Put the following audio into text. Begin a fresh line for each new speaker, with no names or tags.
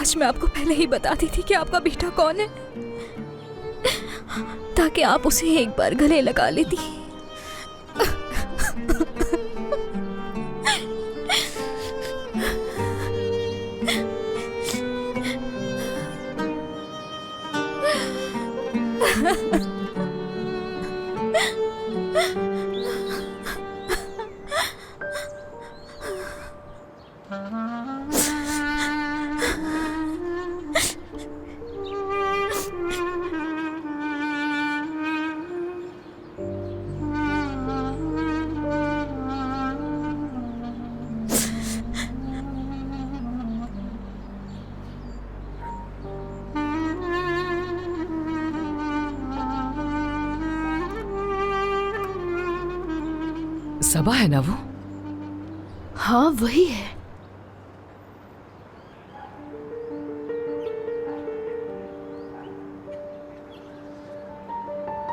काश मैं आपको पहले ही बता दी थी कि आपका बेटा कौन है, ताकि आप उसे एक बार गले लगा लेती।
सबा है ना वो?
हाँ वही है।